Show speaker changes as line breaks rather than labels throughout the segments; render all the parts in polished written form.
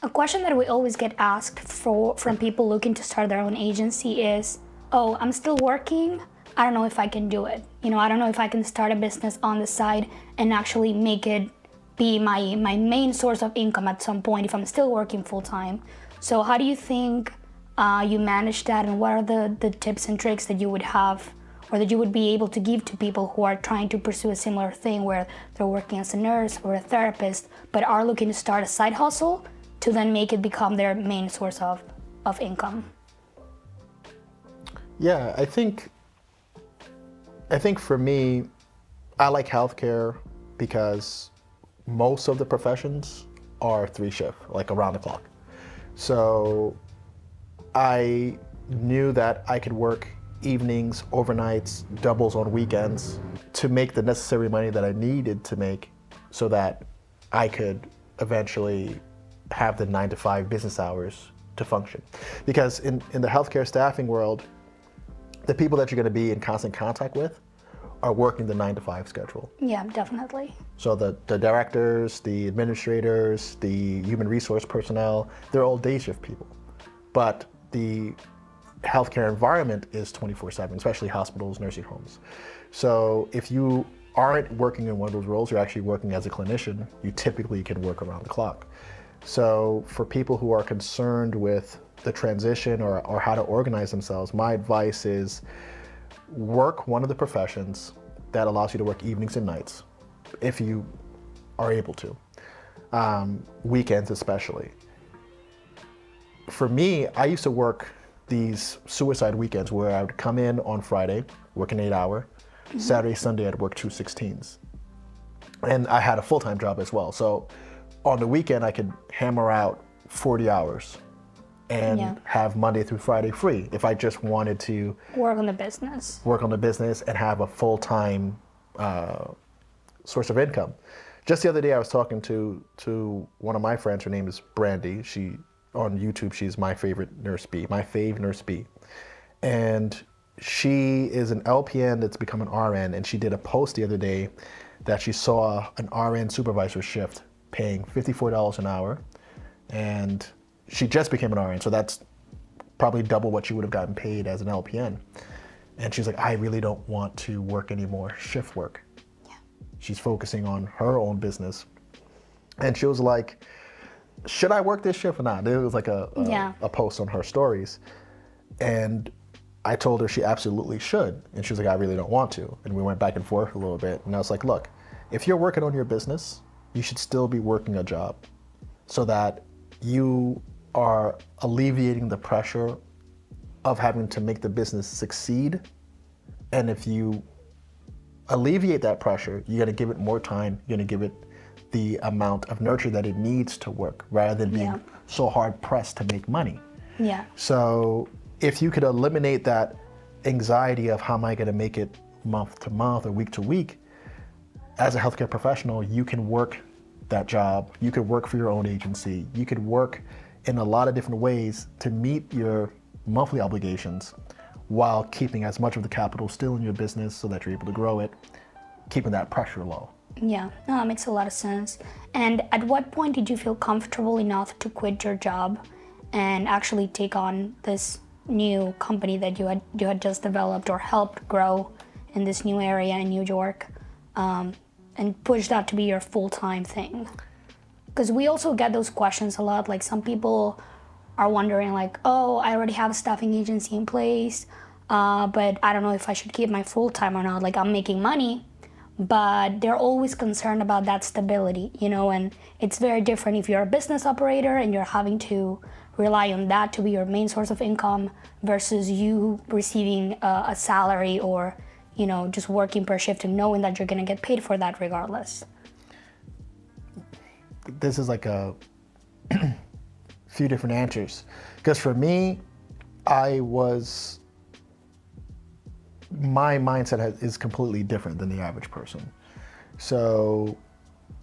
A question that we always get asked from people looking to start their own agency is, oh, I'm still working. I don't know if I can do it. I don't know if I can start a business on the side and actually make it be my main source of income at some point if I'm still working full time. So how do you think you manage that, and what are the tips and tricks that you would have or that you would be able to give to people who are trying to pursue a similar thing where they're working as a nurse or a therapist but are looking to start a side hustle to then make it become their main source of income?
Yeah, I think for me, I like healthcare because most of the professions are 3-shift, like around the clock. So I knew that I could work evenings, overnights, doubles on weekends to make the necessary money that I needed to make so that I could eventually have the 9-to-5 business hours to function. Because in the healthcare staffing world, the people that you're going to be in constant contact with are working the 9-to-5 schedule.
Yeah, definitely.
So the directors, the administrators, the human resource personnel, they're all day shift people. But the healthcare environment is 24/7, especially hospitals, nursing homes. So if you aren't working in one of those roles, you're actually working as a clinician, you typically can work around the clock. So for people who are concerned with the transition or how to organize themselves, my advice is work one of the professions that allows you to work evenings and nights, if you are able to, weekends especially. For me, I used to work these suicide weekends where I would come in on Friday, work an 8-hour, Saturday, Sunday I'd work 2 16s. And I had a full-time job as well. So on the weekend I could hammer out 40 hours and have Monday through Friday free if I just wanted to
Work on the business
and have a full-time source of income. Just the other day I was talking to one of my friends. Her name is Brandy. She on YouTube, she's my favorite nurse B, my fave nurse B. And she is an LPN that's become an RN, and she did a post the other day that she saw an RN supervisor shift paying $54 an hour, and she just became an RN, so that's probably double what she would have gotten paid as an LPN. And she's like, I really don't want to work any more shift work. Yeah. She's focusing on her own business. And she was like, should I work this shift or not? It was like a post on her stories. And I told her she absolutely should. And she was like, I really don't want to. And we went back and forth a little bit. And I was like, look, if you're working on your business, you should still be working a job so that you are alleviating the pressure of having to make the business succeed. And if you alleviate that pressure, you're gonna give it more time, you're gonna give it the amount of nurture that it needs to work rather than being so hard pressed to make money.
Yeah.
So if you could eliminate that anxiety of how am I gonna make it month to month or week to week, as a healthcare professional, you can work that job, you could work for your own agency, you could work in a lot of different ways to meet your monthly obligations while keeping as much of the capital still in your business so that you're able to grow it, keeping that pressure low.
Yeah, no, that makes a lot of sense. And at what point did you feel comfortable enough to quit your job and actually take on this new company that you had just developed or helped grow in this new area in New York, and push that to be your full-time thing? Because we also get those questions a lot. Like, some people are wondering like, oh, I already have a staffing agency in place, but I don't know if I should keep my full-time or not. Like, I'm making money, but they're always concerned about that stability, and it's very different if you're a business operator and you're having to rely on that to be your main source of income versus you receiving a salary or, just working per shift and knowing that you're gonna get paid for that regardless.
This is like a few different answers. Because for me, my mindset is completely different than the average person. So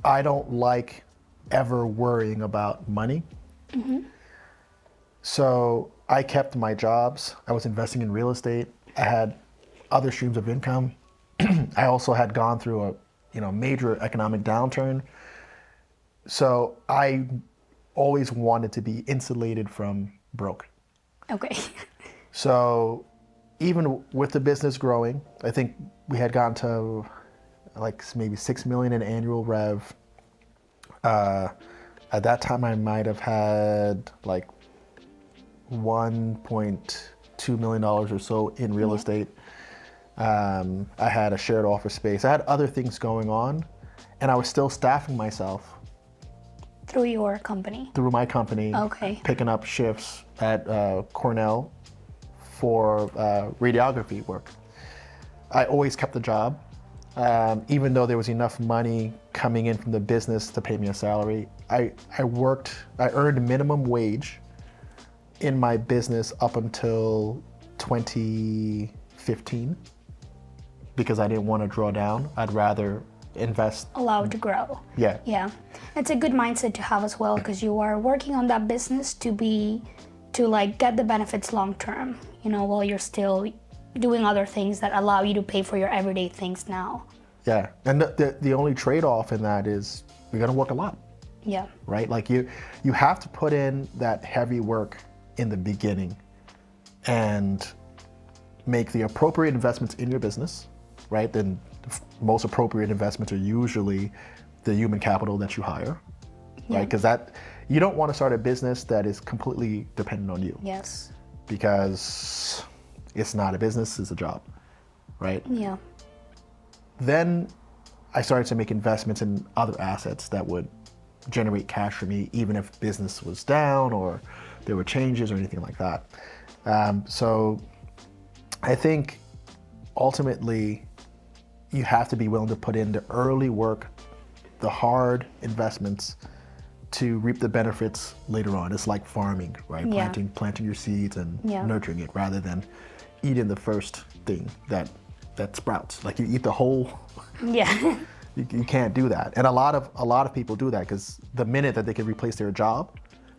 I don't like ever worrying about money. Mm-hmm. So I kept my jobs. I was investing in real estate. I had other streams of income. I also had gone through a major economic downturn. So I always wanted to be insulated from broke.
Okay.
So even with the business growing, I think we had gotten to like maybe 6 million in annual rev. At that time, I might have had like $1.2 million or so in real estate. I had a shared office space. I had other things going on, and I was still staffing myself
Through your company.
through my company,
Okay.
picking up shifts at Cornell for radiography work. I always kept the job, even though there was enough money coming in from the business to pay me a salary. I earned minimum wage in my business up until 2015 because I didn't want to draw down. I'd rather invest.
Allowed to grow.
Yeah.
Yeah. It's a good mindset to have as well because you are working on that business to like get the benefits long term, you know, while you're still doing other things that allow you to pay for your everyday things now.
Yeah. And the only trade-off in that is you're going to work a lot,
Yeah.
right? Like you have to put in that heavy work in the beginning and make the appropriate investments in your business, right? Then the most appropriate investments are usually the human capital that you hire, right? Because you don't want to start a business that is completely dependent on you,
Yes.
because it's not a business, it's a job, right?
Yeah.
Then I started to make investments in other assets that would generate cash for me, even if business was down or there were changes or anything like that. So I think ultimately you have to be willing to put in the early work, the hard investments to reap the benefits later on. It's like farming, right?
Yeah.
Planting your seeds and
Yeah.
nurturing it rather than eating the first thing that sprouts. Like you eat the whole.
Yeah.
You can't do that, and a lot of people do that because the minute that they can replace their job,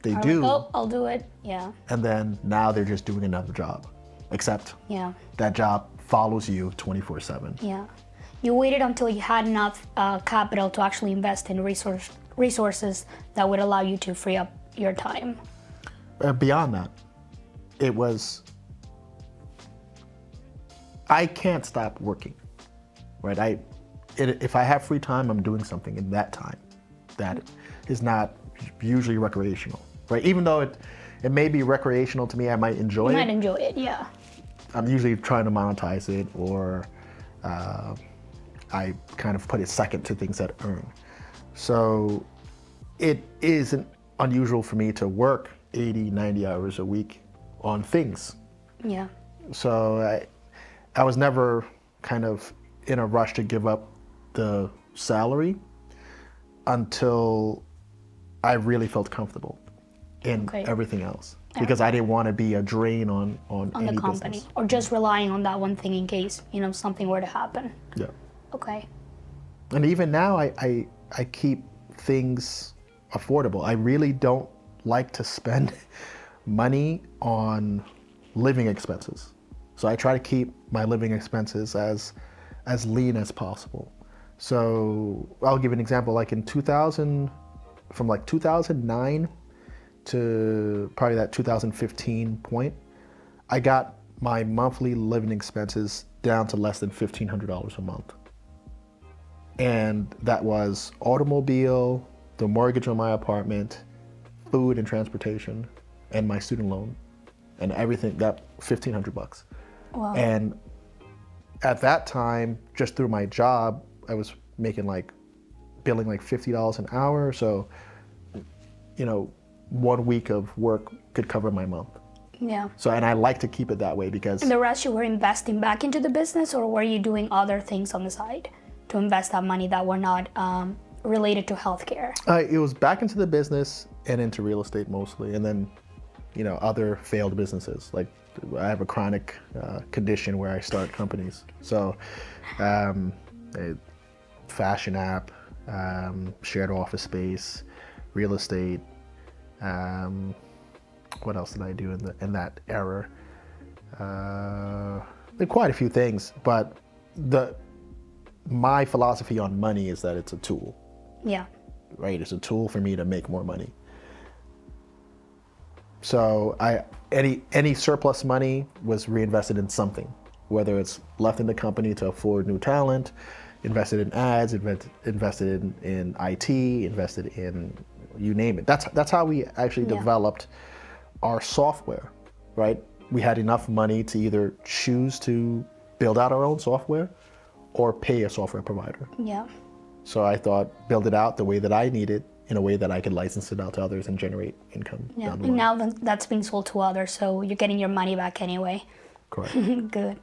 they do,
Oh, I'll do it. Yeah.
and then now they're just doing another job, except
Yeah.
that job follows you 24/7.
Yeah. You waited until you had enough capital to actually invest in resources that would allow you to free up your time.
Beyond that, it was I can't stop working, right? If I have free time, I'm doing something in that time that is not usually recreational, right? Even though it may be recreational to me, I might enjoy
You
it.
might enjoy it, yeah.
I'm usually trying to monetize it, or I kind of put it second to things that earn. So it isn't unusual for me to work 80, 90 hours a week on things.
Yeah.
So I was never kind of in a rush to give up the salary until I really felt comfortable in
Okay.
everything else, because I didn't want to be a drain on
On
any
the company.
business.
Or just relying on that one thing in case, you know, something were to happen.
Yeah.
Okay.
And even now, I keep things affordable. I really don't like to spend money on living expenses. So I try to keep my living expenses as lean as possible. So I'll give an example. Like in 2000, from like 2009 to probably that 2015 point, I got my monthly living expenses down to less than $1,500 a month. And that was automobile, the mortgage on my apartment, food and transportation, and my student loan, and everything, that $1,500.
Wow.
And at that time, just through my job, I was making billing like $50 an hour. So, you know, 1 week of work could cover my month.
Yeah.
So, and I like to keep it that way because
And the rest you were investing back into the business, or were you doing other things on the side to invest that money that were not related to healthcare?
it was back into the business and into real estate mostly, and then, you know, other failed businesses. Like I have a chronic condition where I start companies. So, a fashion app, shared office space, real estate. What else did I do in that era? There are quite a few things, but my philosophy on money is that it's a tool,
Yeah.
right? It's a tool for me to make more money. So any surplus money was reinvested in something, whether it's left in the company to afford new talent, invested in ads, invested in IT, invested in you name it. That's how we actually
Yeah.
developed our software, right? We had enough money to either choose to build out our own software or pay a software provider.
Yeah.
So I thought, build it out the way that I need it, in a way that I could license it out to others and generate income
Yeah.
down the
And
line.
now that's being sold to others, so you're getting your money back anyway.
Correct.
Good.